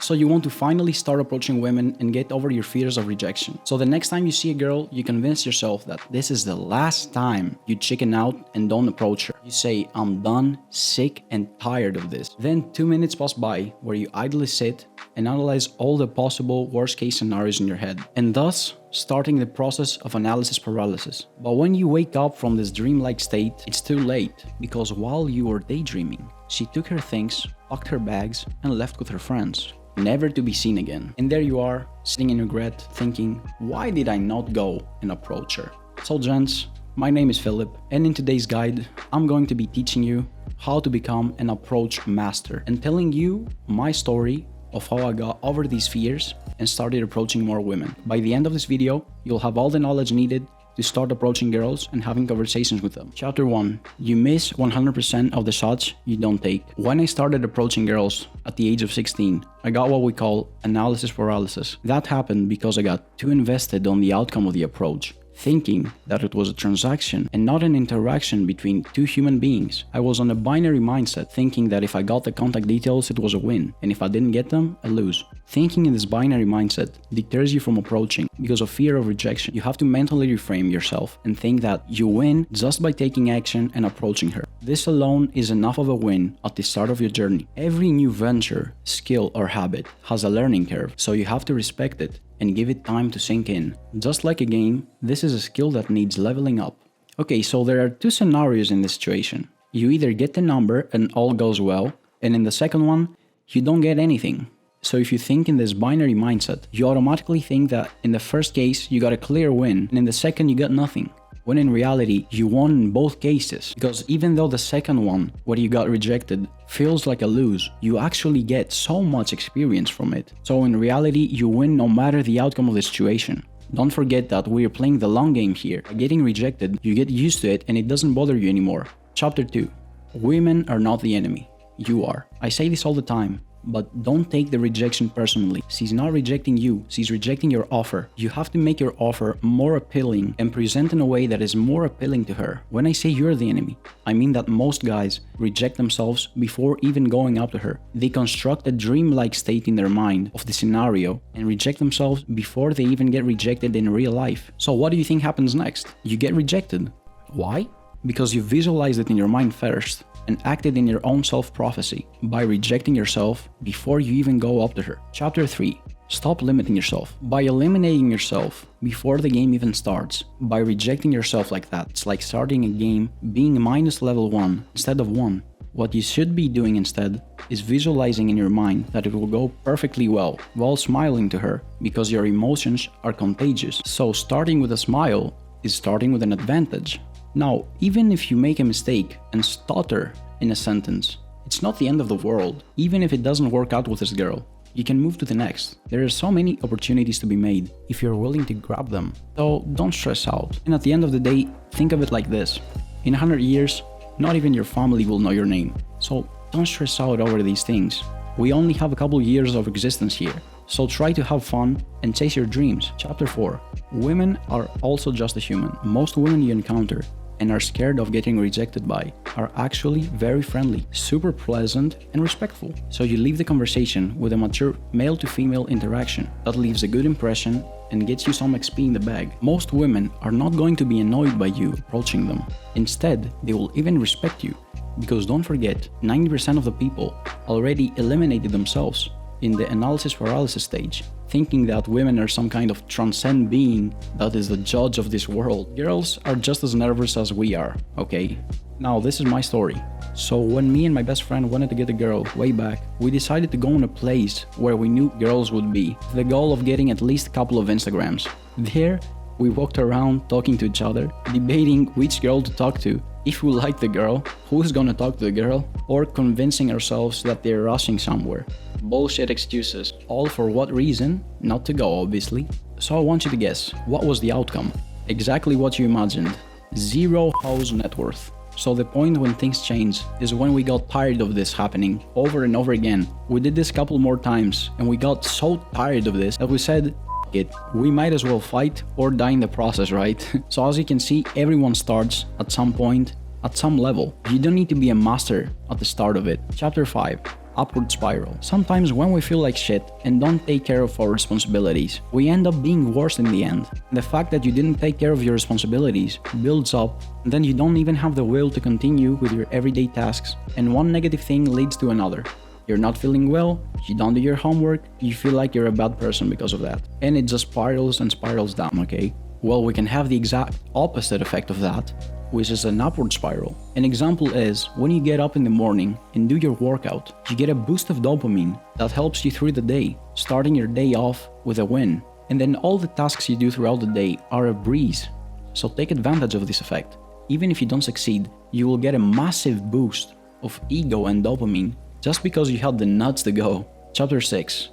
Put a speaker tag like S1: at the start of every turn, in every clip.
S1: So you want to finally start approaching women and get over your fears of rejection. So the next time you see a girl, you convince yourself that this is the last time you chicken out and don't approach her. You say, I'm done, sick, and tired of this. Then 2 minutes pass by where you idly sit and analyze all the possible worst case scenarios in your head, and thus starting the process of analysis paralysis. But when you wake up from this dreamlike state, it's too late, because while you were daydreaming, she took her things, packed her bags, and left with her friends, never to be seen again. And there you are, sitting in regret, thinking, why did I not go and approach her? So gents, my name is Philip, and in today's guide, I'm going to be teaching you how to become an approach master and telling you my story of how I got over these fears and started approaching more women. By the end of this video, you'll have all the knowledge needed to start approaching girls and having conversations with them. Chapter 1. You miss 100% of the shots you don't take. When I started approaching girls at the age of 16, I got what we call analysis paralysis. That happened because I got too invested on the outcome of the approach, thinking that it was a transaction and not an interaction between two human beings. I was on a binary mindset, thinking that if I got the contact details, it was a win, and if I didn't get them, I lose. Thinking in this binary mindset deters you from approaching because of fear of rejection. You have to mentally reframe yourself and think that you win just by taking action and approaching her. This alone is enough of a win at the start of your journey. Every new venture, skill, or habit has a learning curve, so you have to respect it and give it time to sink in. Just like a game, this is a skill that needs leveling up. Okay, so there are two scenarios in this situation. You either get the number and all goes well, and in the second one, you don't get anything. So if you think in this binary mindset, you automatically think that in the first case, you got a clear win, and in the second, you got nothing. When in reality, you won in both cases, because even though the second one, where you got rejected, feels like a lose, you actually get so much experience from it. So in reality, you win no matter the outcome of the situation. Don't forget that we are playing the long game here. By getting rejected, you get used to it and it doesn't bother you anymore. Chapter 2. Women are not the enemy. You are. I say this all the time. But don't take the rejection personally. She's not rejecting you, she's rejecting your offer. You have to make your offer more appealing and present in a way that is more appealing to her. When I say you're the enemy, I mean that most guys reject themselves before even going up to her. They construct a dreamlike state in their mind of the scenario and reject themselves before they even get rejected in real life. So what do you think happens next? You get rejected. Why? Because you visualized it in your mind first and acted in your own self-prophecy by rejecting yourself before you even go up to her. Chapter 3. Stop limiting yourself. By eliminating yourself before the game even starts, by rejecting yourself like that, it's like starting a game being minus level 1 instead of 1. What you should be doing instead is visualizing in your mind that it will go perfectly well while smiling to her, because your emotions are contagious. So starting with a smile is starting with an advantage. Now, even if you make a mistake and stutter in a sentence, it's not the end of the world. Even if it doesn't work out with this girl, you can move to the next. There are so many opportunities to be made if you're willing to grab them. So don't stress out. And at the end of the day, think of it like this. In 100 years, not even your family will know your name. So don't stress out over these things. We only have a couple years of existence here. So try to have fun and chase your dreams. Chapter 4. Women are also just a human. Most women you encounter and are scared of getting rejected by are actually very friendly, super pleasant, and respectful. So you leave the conversation with a mature male to female interaction that leaves a good impression and gets you some XP in the bag. Most women are not going to be annoyed by you approaching them. Instead, they will even respect you, because don't forget, 90% of the people already eliminated themselves in the analysis paralysis stage, thinking that women are some kind of transcend being that is the judge of this world. Girls are just as nervous as we are, okay? Now, this is my story. So when me and my best friend wanted to get a girl way back, we decided to go in a place where we knew girls would be, with the goal of getting at least a couple of Instagrams. There, we walked around talking to each other, debating which girl to talk to, if we like the girl, who's gonna talk to the girl, or convincing ourselves that they're rushing somewhere. Bullshit excuses. All for what reason? Not to go, obviously. So I want you to guess, what was the outcome? Exactly what you imagined. Zero house net worth. So the point when things change is when we got tired of this happening over and over again. We did this a couple more times and we got so tired of this that we said, it. We might as well fight or die in the process, right? So as you can see, everyone starts at some point, at some level. You don't need to be a master at the start of it. Chapter 5. upward spiral. Sometimes when we feel like shit and don't take care of our responsibilities, we end up being worse in the end. The fact that you didn't take care of your responsibilities builds up, and then you don't even have the will to continue with your everyday tasks, and one negative thing leads to another. You're not feeling well, you don't do your homework, you feel like you're a bad person because of that. And it just spirals and spirals down, okay? Well, we can have the exact opposite effect of that, which is an upward spiral. An example is when you get up in the morning and do your workout, you get a boost of dopamine that helps you through the day, starting your day off with a win. And then all the tasks you do throughout the day are a breeze. So take advantage of this effect. Even if you don't succeed, you will get a massive boost of ego and dopamine just because you had the nuts to go. Chapter 6.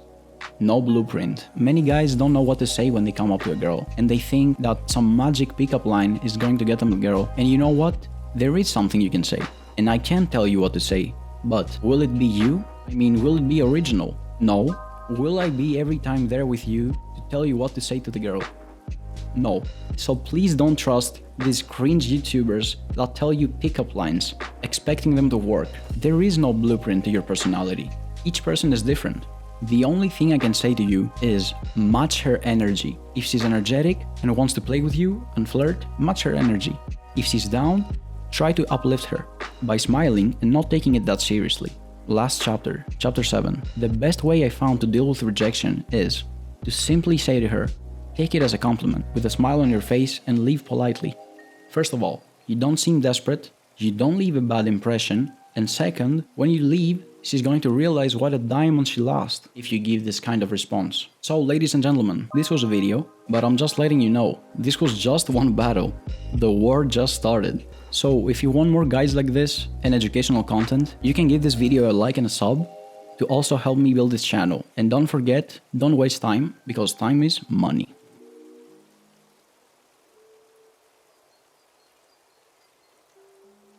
S1: No blueprint. Many guys don't know what to say when they come up to a girl, and they think that some magic pickup line is going to get them a girl. And you know what? There is something you can say, and I can't tell you what to say. But will it be you? I mean, will it be original? No. Will I be every time there with you to tell you what to say to the girl? No. So please don't trust these cringe YouTubers that tell you pickup lines, expecting them to work. There is no blueprint to your personality. Each person is different. The only thing I can say to you is match her energy. If she's energetic and wants to play with you and flirt, match her energy. If she's down, try to uplift her by smiling and not taking it that seriously. Last chapter, chapter 7. The best way I found to deal with rejection is to simply say to her, take it as a compliment with a smile on your face and leave politely. First of all, you don't seem desperate, you don't leave a bad impression, and second, when you leave, she's going to realize what a diamond she lost if you give this kind of response. So ladies and gentlemen, this was a video, but I'm just letting you know, this was just one battle. The war just started. So if you want more guides like this and educational content, you can give this video a like and a sub to also help me build this channel. And don't forget, don't waste time, because time is money.